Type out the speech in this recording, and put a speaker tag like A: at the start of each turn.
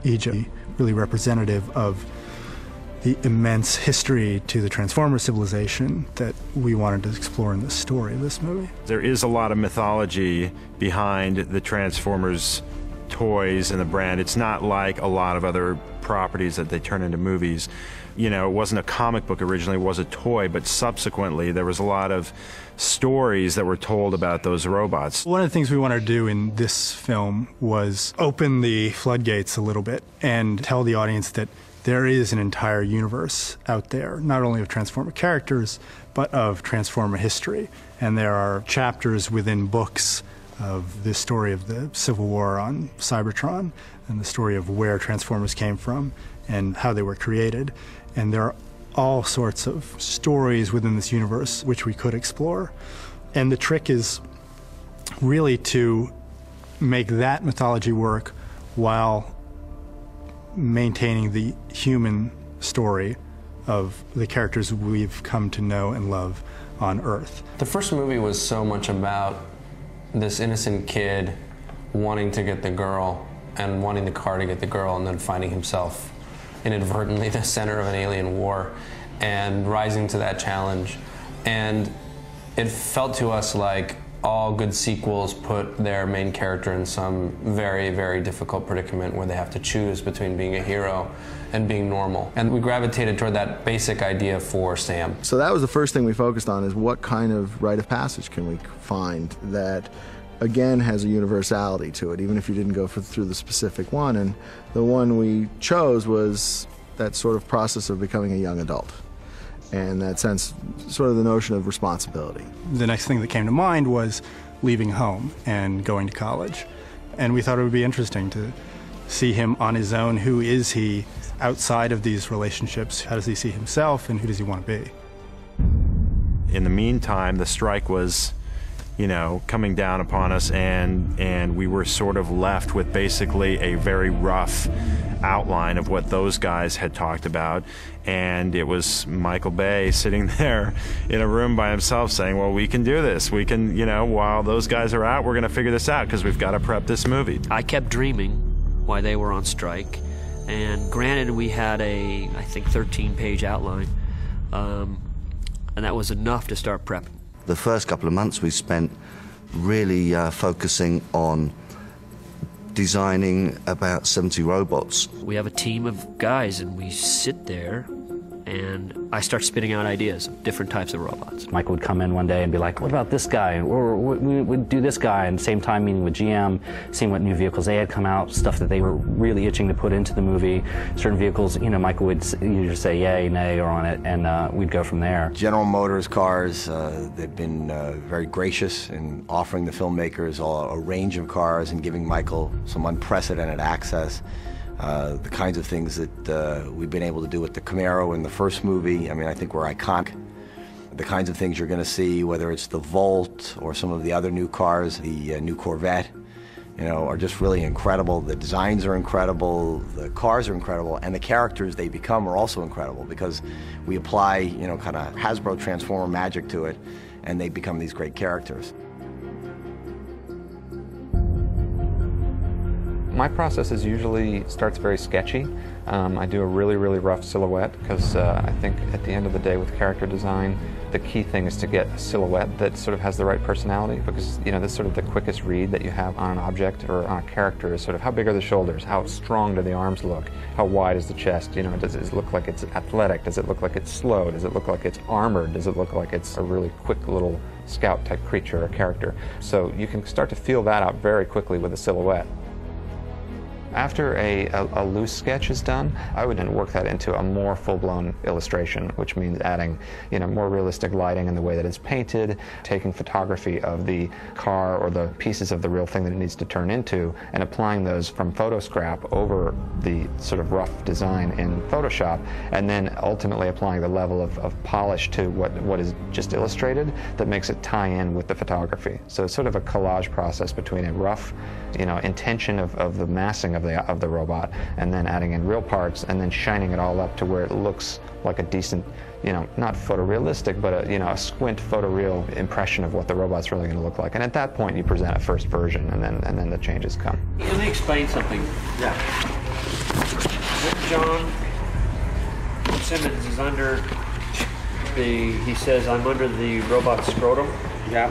A: Egypt, really representative of the immense history to the Transformer civilization that we wanted to explore in the story of this movie.
B: There is a lot of mythology behind the Transformers toys and the brand. It's not like a lot of other properties that they turn into movies. You know, it wasn't a comic book originally, it was a toy, but subsequently there was a lot of stories that were told about those robots.
A: One of the things we wanted to do in this film was open the floodgates a little bit and tell the audience that there is an entire universe out there, not only of Transformer characters, but of Transformer history. And there are chapters within books of the story of the Civil War on Cybertron and the story of where Transformers came from and how they were created. And there are all sorts of stories within this universe which we could explore. And the trick is really to make that mythology work while maintaining the human story of the characters we've come to know and love on Earth.
C: The first movie was so much about this innocent kid wanting to get the girl and wanting the car to get the girl, and then finding himself inadvertently the center of an alien war and rising to that challenge. And it felt to us like all good sequels put their main character in some very, very difficult predicament where they have to choose between being a hero and being normal. And we gravitated toward that basic idea for Sam.
D: So that was the first thing we focused on, is what kind of rite of passage can we find that, again, has a universality to it, even if you didn't go through the specific one. And the one we chose was that sort of process of becoming a young adult. And that sense, sort of the notion of responsibility.
A: The next thing that came to mind was leaving home and going to college. And we thought it would be interesting to see him on his own. Who is he outside of these relationships? How does he see himself, and who does he want to be?
B: In the meantime, the strike was, you know, coming down upon us, and we were sort of left with basically a very rough outline of what those guys had talked about. And it was Michael Bay sitting there in a room by himself saying, well, we can do this. We can, you know, while those guys are out, we're going to figure this out because we've got to prep this movie.
E: I kept dreaming while they were on strike. And granted, we had a, I think, 13-page outline. And that was enough to start prepping.
F: The first couple of months we spent really focusing on designing about 70 robots.
E: We have a team of guys, and we sit there, and I start spitting out ideas of different types of robots.
G: Michael would come in one day and be like, what about this guy? Or we would do this guy, and same time meeting with GM, seeing what new vehicles they had come out, stuff that they were really itching to put into the movie. Certain vehicles, you know, Michael would either say yay, nay, or on it, and we'd go from there.
H: General Motors cars, they've been very gracious in offering the filmmakers a range of cars and giving Michael some unprecedented access. The kinds of things that we've been able to do with the Camaro in the first movie, I mean, I think we're iconic. The kinds of things you're going to see, whether it's the Volt or some of the other new cars, the new Corvette, you know, are just really incredible. The designs are incredible, the cars are incredible, and the characters they become are also incredible because we apply, you know, kind of Hasbro Transformer magic to it, and they become these great characters.
I: My process is usually starts very sketchy. I do a really, really rough silhouette because I think at the end of the day with character design, the key thing is to get a silhouette that sort of has the right personality, because, you know, this is sort of the quickest read that you have on an object or on a character is sort of how big are the shoulders, how strong do the arms look, how wide is the chest, you know, does it look like it's athletic, does it look like it's slow, does it look like it's armored, does it look like it's a really quick little scout type creature or character. So you can start to feel that out very quickly with a silhouette. After a loose sketch is done, I would then work that into a more full-blown illustration, which means adding, you know, more realistic lighting in the way that it's painted, taking photography of the car or the pieces of the real thing that it needs to turn into, and applying those from photo scrap over the sort of rough design in Photoshop, and then ultimately applying the level of polish to what is just illustrated that makes it tie in with the photography. So it's sort of a collage process between a rough, you know, intention of the massing of the robot, and then adding in real parts, and then shining it all up to where it looks like a decent, you know, not photorealistic, but a, you know, a squint photoreal impression of what the robot's really going to look like. And at that point, you present a first version, and then the changes come.
E: Let me explain something.
H: Yeah.
E: John Simmons is under he says, I'm under the robot scrotum.
J: Yeah.